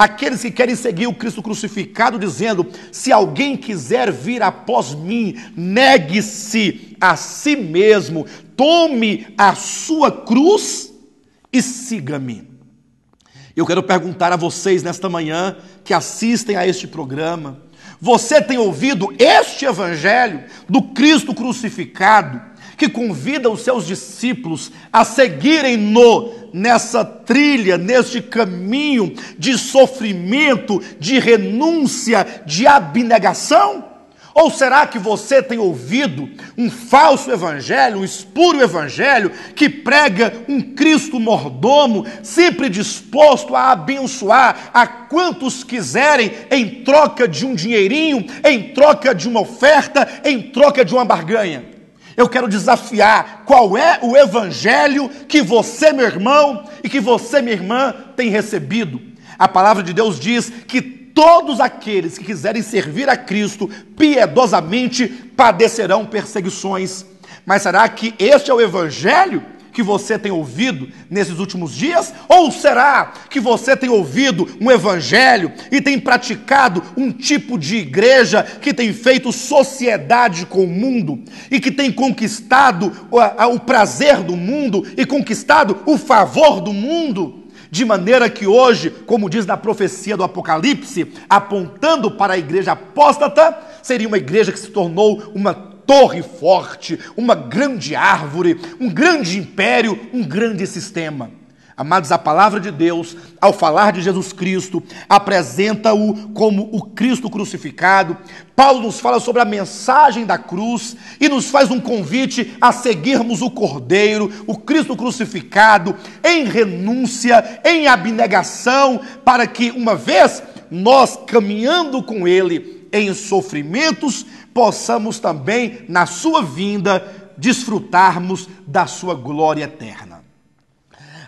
aqueles que querem seguir o Cristo crucificado, dizendo: se alguém quiser vir após mim, negue-se a si mesmo, tome a sua cruz e siga-me. Eu quero perguntar a vocês nesta manhã que assistem a este programa: você tem ouvido este evangelho do Cristo crucificado, que convida os seus discípulos a seguirem-no nessa trilha, neste caminho de sofrimento, de renúncia, de abnegação? Ou será que você tem ouvido um falso evangelho, um espúrio evangelho, que prega um Cristo mordomo, sempre disposto a abençoar a quantos quiserem, em troca de um dinheirinho, em troca de uma oferta, em troca de uma barganha? Eu quero desafiar: qual é o evangelho que você, meu irmão, e que você, minha irmã, tem recebido? A palavra de Deus diz que todos aqueles que quiserem servir a Cristo piedosamente padecerão perseguições. Mas será que este é o evangelho que você tem ouvido nesses últimos dias? Ou será que você tem ouvido um evangelho e tem praticado um tipo de igreja que tem feito sociedade com o mundo e que tem conquistado o prazer do mundo e conquistado o favor do mundo? De maneira que hoje, como diz na profecia do Apocalipse, apontando para a igreja apóstata, seria uma igreja que se tornou uma torre forte, uma grande árvore, um grande império, um grande sistema. Amados, a palavra de Deus, ao falar de Jesus Cristo, apresenta-o como o Cristo crucificado. Paulo nos fala sobre a mensagem da cruz e nos faz um convite a seguirmos o Cordeiro, o Cristo crucificado, em renúncia, em abnegação, para que, uma vez nós caminhando com Ele em sofrimentos, possamos também, na sua vinda, desfrutarmos da sua glória eterna.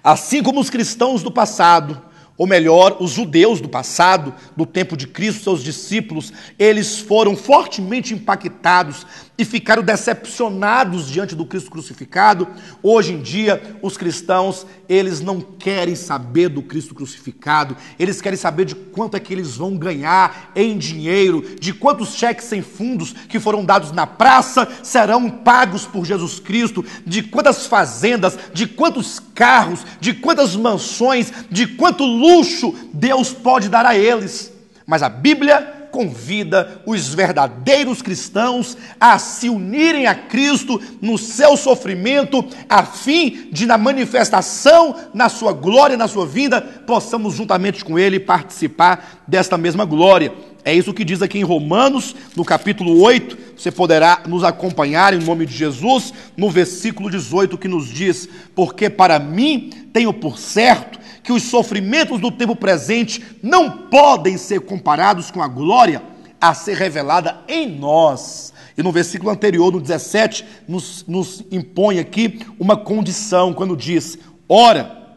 Assim como os cristãos do passado, ou melhor, os judeus do passado, do tempo de Cristo, seus discípulos, eles foram fortemente impactados e ficaram decepcionados diante do Cristo crucificado. Hoje em dia, os cristãos, eles não querem saber do Cristo crucificado, eles querem saber de quanto é que eles vão ganhar em dinheiro, de quantos cheques sem fundos que foram dados na praça serão pagos por Jesus Cristo, de quantas fazendas, de quantos carros, de quantas mansões, de quanto luxo Deus pode dar a eles. Mas a Bíblia convida os verdadeiros cristãos a se unirem a Cristo no seu sofrimento, a fim de, na manifestação, na sua glória, na sua vinda, possamos juntamente com Ele participar desta mesma glória. É isso que diz aqui em Romanos, no capítulo 8, você poderá nos acompanhar em nome de Jesus, no versículo 18, que nos diz: porque para mim tenho por certo que os sofrimentos do tempo presente não podem ser comparados com a glória a ser revelada em nós. E no versículo anterior, no 17, nos impõe aqui uma condição, quando diz: ora,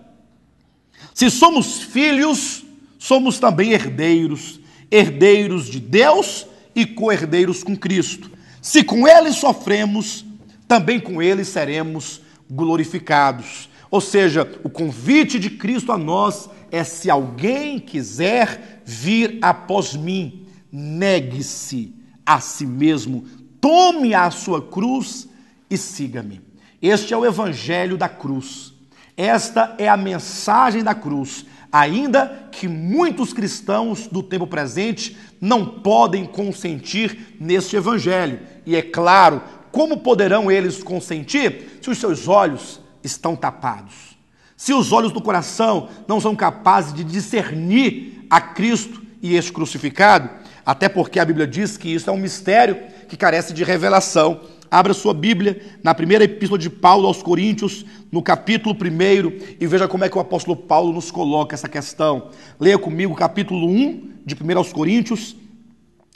se somos filhos, somos também herdeiros, herdeiros de Deus e co-herdeiros com Cristo. Se com Ele sofremos, também com Ele seremos glorificados. Ou seja, o convite de Cristo a nós é: se alguém quiser vir após mim, negue-se a si mesmo, tome a sua cruz e siga-me. Este é o evangelho da cruz. Esta é a mensagem da cruz, ainda que muitos cristãos do tempo presente não podem consentir neste evangelho. E é claro, como poderão eles consentir se os seus olhos estão tapados? Se os olhos do coração não são capazes de discernir a Cristo e este crucificado, até porque a Bíblia diz que isso é um mistério que carece de revelação. Abra sua Bíblia na primeira epístola de Paulo aos Coríntios, no capítulo 1, e veja como é que o apóstolo Paulo nos coloca essa questão. Leia comigo o capítulo 1 de 1 aos Coríntios,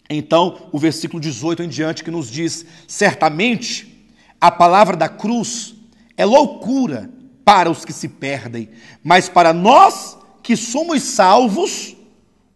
então o versículo 18 em diante, que nos diz: certamente a palavra da cruz é loucura para os que se perdem, mas para nós que somos salvos,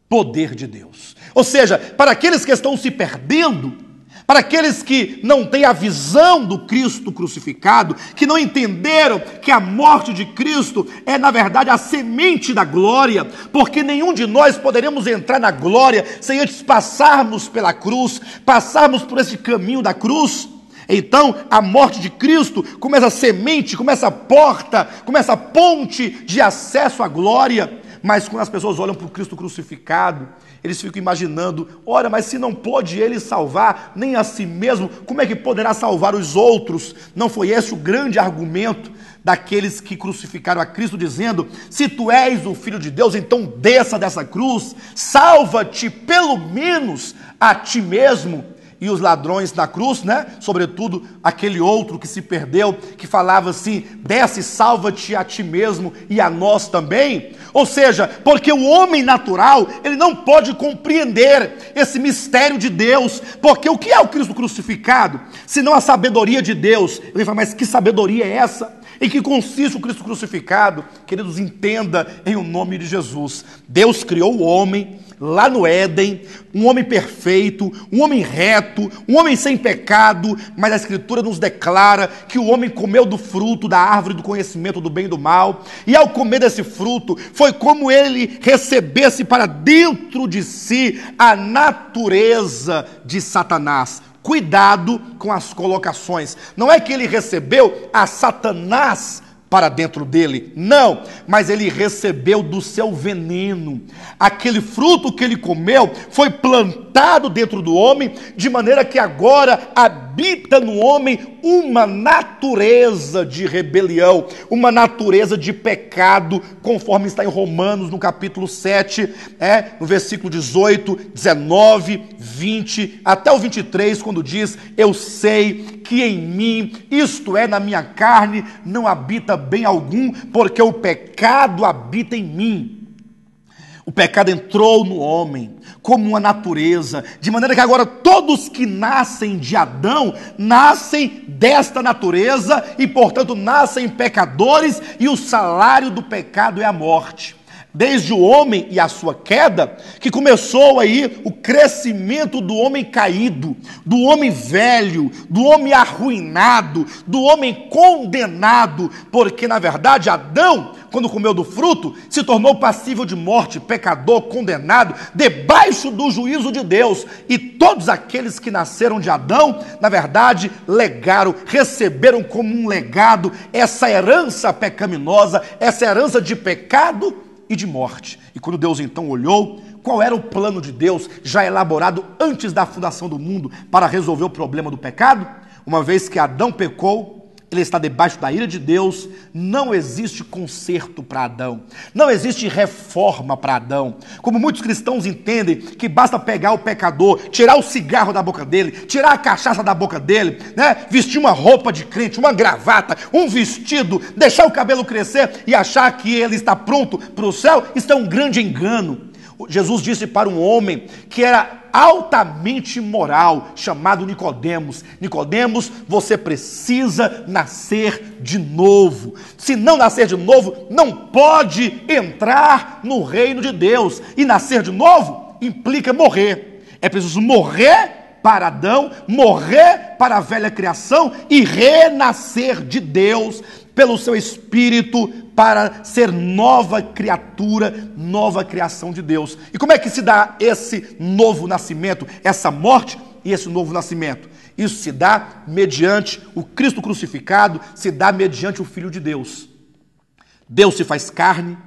poder de Deus. Ou seja, para aqueles que estão se perdendo, Para aqueles que não têm a visão do Cristo crucificado, que não entenderam que a morte de Cristo é, na verdade, a semente da glória, porque nenhum de nós poderemos entrar na glória sem antes passarmos pela cruz, passarmos por esse caminho da cruz. Então, a morte de Cristo começa a semente, começa a porta, começa a ponte de acesso à glória. Mas quando as pessoas olham para o Cristo crucificado, eles ficam imaginando, ora, mas se não pode ele salvar nem a si mesmo, como é que poderá salvar os outros? Não foi esse o grande argumento daqueles que crucificaram a Cristo, dizendo, se tu és o Filho de Deus, então desça dessa cruz, salva-te pelo menos a ti mesmo. E os ladrões na cruz, né? Sobretudo aquele outro que se perdeu, que falava assim, desce, salva-te a ti mesmo e a nós também. Ou seja, porque o homem natural, ele não pode compreender esse mistério de Deus, porque o que é o Cristo crucificado? Senão a sabedoria de Deus. Ele fala, mas que sabedoria é essa? Em que consiste o Cristo crucificado? Queridos, entenda em o nome de Jesus. Deus criou o homem lá no Éden, um homem perfeito, um homem reto, um homem sem pecado, mas a Escritura nos declara que o homem comeu do fruto da árvore do conhecimento do bem e do mal, e ao comer desse fruto, foi como ele recebesse para dentro de si a natureza de Satanás. Cuidado com as colocações. Não é que ele recebeu a Satanás para dentro dele, não, mas ele recebeu do seu veneno. Aquele fruto que ele comeu foi plantado dentro do homem, de maneira que agora habita no homem uma natureza de rebelião, uma natureza de pecado, conforme está em Romanos, no capítulo 7, no versículo 18, 19, 20, até o 23, quando diz, eu sei que em mim, isto é, na minha carne, não habita bem algum, porque o pecado habita em mim. O pecado entrou no homem como uma natureza, de maneira que agora todos que nascem de Adão, nascem desta natureza e, portanto, nascem pecadores, e o salário do pecado é a morte. Desde o homem e a sua queda, que começou aí o crescimento do homem caído, do homem velho, do homem arruinado, do homem condenado, porque na verdade Adão, quando comeu do fruto, se tornou passível de morte, pecador, condenado, debaixo do juízo de Deus. E todos aqueles que nasceram de Adão, na verdade, legaram, receberam como um legado essa herança pecaminosa, essa herança de pecado e de morte. E quando Deus então olhou, qual era o plano de Deus já elaborado antes da fundação do mundo para resolver o problema do pecado? Uma vez que Adão pecou, ele está debaixo da ira de Deus, não existe conserto para Adão, não existe reforma para Adão. Como muitos cristãos entendem que basta pegar o pecador, tirar o cigarro da boca dele, tirar a cachaça da boca dele, vestir uma roupa de crente, uma gravata, um vestido, deixar o cabelo crescer e achar que ele está pronto para o céu, isso é um grande engano. Jesus disse para um homem que era altamente moral, chamado Nicodemos, Nicodemos, você precisa nascer de novo. Se não nascer de novo, não pode entrar no reino de Deus. E nascer de novo implica morrer. É preciso morrer para Adão, morrer para a velha criação e renascer de Deus pelo seu Espírito, para ser nova criatura, nova criação de Deus. E como é que se dá esse novo nascimento, essa morte e esse novo nascimento? Isso se dá mediante o Cristo crucificado, se dá mediante o Filho de Deus. Deus se faz carne,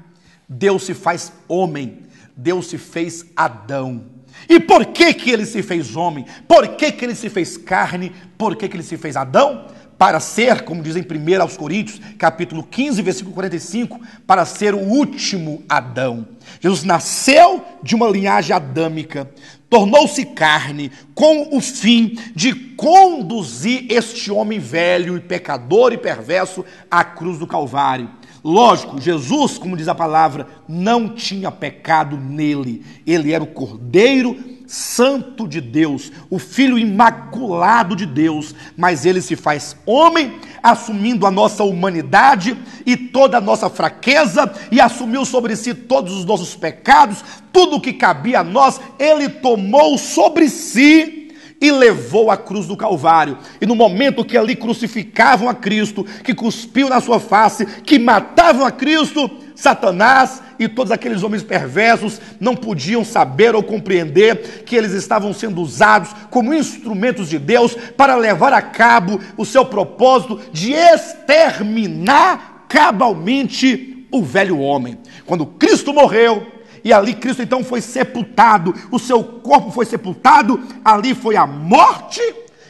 Deus se faz homem, Deus se fez Adão. E por que que ele se fez homem? Por que que ele se fez carne? Por que que ele se fez Adão? Para ser, como diz em 1 aos Coríntios, capítulo 15, versículo 45, para ser o último Adão. Jesus nasceu de uma linhagem adâmica, tornou-se carne, com o fim de conduzir este homem velho e pecador e perverso à cruz do Calvário. Lógico, Jesus, como diz a palavra, não tinha pecado nele. Ele era o Cordeiro Santo de Deus, o Filho imaculado de Deus, mas ele se faz homem, assumindo a nossa humanidade e toda a nossa fraqueza, e assumiu sobre si todos os nossos pecados, tudo o que cabia a nós, ele tomou sobre si, e levou a cruz do Calvário. E no momento que ali crucificavam a Cristo, que cuspiam na sua face, que matavam a Cristo, Satanás e todos aqueles homens perversos não podiam saber ou compreender que eles estavam sendo usados como instrumentos de Deus para levar a cabo o seu propósito de exterminar cabalmente o velho homem. Quando Cristo morreu, e ali Cristo então foi sepultado, o seu corpo foi sepultado, ali foi a morte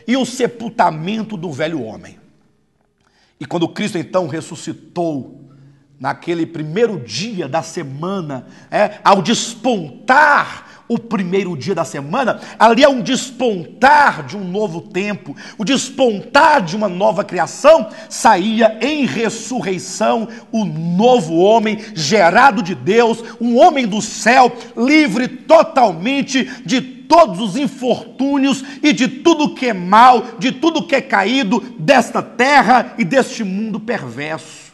e o sepultamento do velho homem. E quando Cristo então ressuscitou, naquele primeiro dia da semana, ao despontar o primeiro dia da semana, ali é um despontar de um novo tempo, o despontar de uma nova criação, saía em ressurreição o novo homem, gerado de Deus, um homem do céu, livre totalmente de todos os infortúnios e de tudo que é mal, de tudo que é caído desta terra e deste mundo perverso.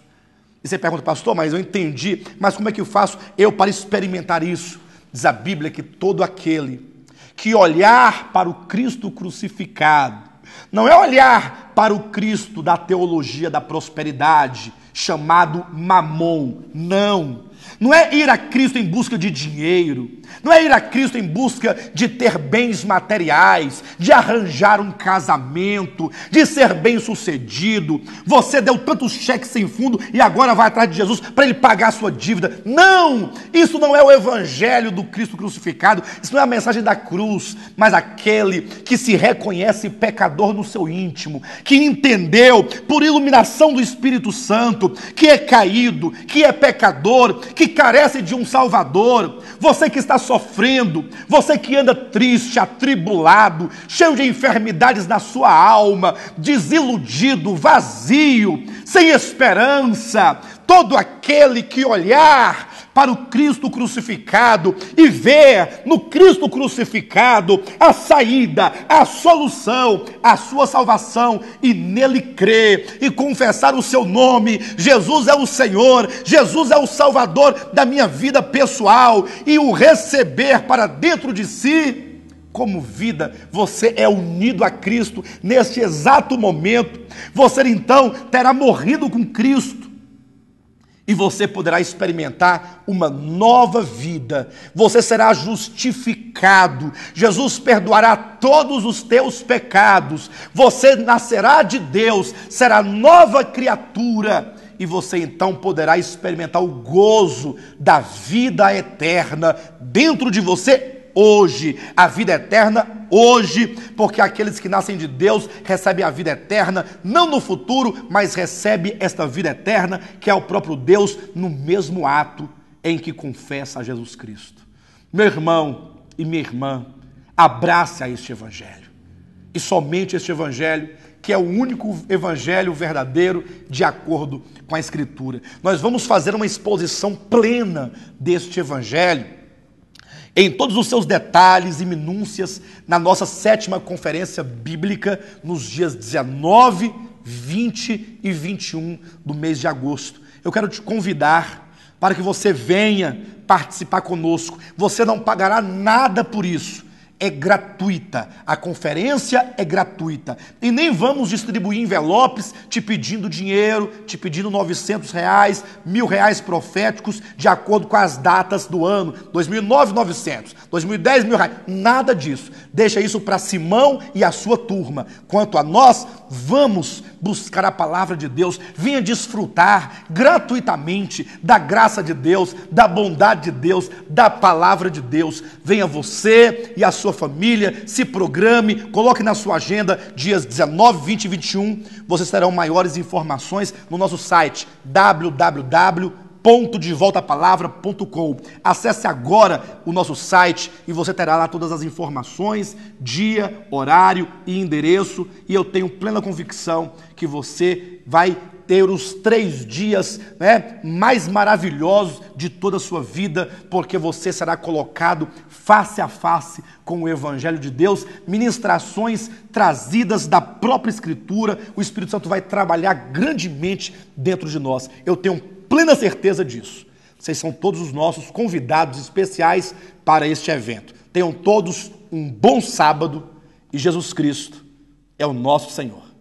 E você pergunta, pastor, mas eu entendi, mas como é que eu faço para experimentar isso? Diz a Bíblia que todo aquele que olhar para o Cristo crucificado, não é olhar para o Cristo da teologia da prosperidade, chamado Mamon, não é ir a Cristo em busca de dinheiro, não é ir a Cristo em busca de ter bens materiais, de arranjar um casamento, de ser bem sucedido. Você deu tantos cheques sem fundo e agora vai atrás de Jesus para ele pagar a sua dívida. Não! Isso não é o evangelho do Cristo crucificado, isso não é a mensagem da cruz, mas aquele que se reconhece pecador no seu íntimo, que entendeu por iluminação do Espírito Santo que é caído, que é pecador, que carece de um Salvador. Você que está sofrendo, você que anda triste, atribulado, cheio de enfermidades na sua alma, desiludido, vazio, sem esperança, todo aquele que olhar para o Cristo crucificado e ver no Cristo crucificado a saída, a solução, a sua salvação, e nele crer e confessar o seu nome, Jesus é o Senhor, Jesus é o Salvador da minha vida pessoal, e o receber para dentro de si como vida, você é unido a Cristo neste exato momento. Você então terá morrido com Cristo e você poderá experimentar uma nova vida. Você será justificado. Jesus perdoará todos os teus pecados. Você nascerá de Deus, será nova criatura. E você então poderá experimentar o gozo da vida eterna dentro de você hoje, a vida eterna hoje, porque aqueles que nascem de Deus recebem a vida eterna, não no futuro, mas recebem esta vida eterna, que é o próprio Deus, no mesmo ato em que confessa a Jesus Cristo. Meu irmão e minha irmã, abrace a este evangelho, e somente este evangelho, que é o único evangelho verdadeiro de acordo com a Escritura. Nós vamos fazer uma exposição plena deste evangelho, em todos os seus detalhes e minúcias, na nossa 7ª conferência bíblica, nos dias 19, 20 e 21 do mês de agosto. Eu quero te convidar para que você venha participar conosco. Você não pagará nada por isso. É gratuita, a conferência é gratuita, e nem vamos distribuir envelopes te pedindo dinheiro, te pedindo R$900, R$1.000 proféticos, de acordo com as datas do ano, 2009, 900, 2010, R$1.000, nada disso. Deixa isso para Simão e a sua turma. Quanto a nós, vamos buscar a palavra de Deus, venha desfrutar gratuitamente da graça de Deus, da bondade de Deus, da palavra de Deus. Venha você e a sua família, se programe, coloque na sua agenda dias 19, 20 e 21, vocês terão maiores informações no nosso site www.devoltapalavra.com. Acesse agora o nosso site e você terá lá todas as informações, dia, horário e endereço, e eu tenho plena convicção que você vai ter os 3 dias mais maravilhosos de toda a sua vida, porque você será colocado face a face com o Evangelho de Deus, ministrações trazidas da própria Escritura. O Espírito Santo vai trabalhar grandemente dentro de nós. Eu tenho plena certeza disso. Vocês são todos os nossos convidados especiais para este evento. Tenham todos um bom sábado E Jesus Cristo é o nosso Senhor.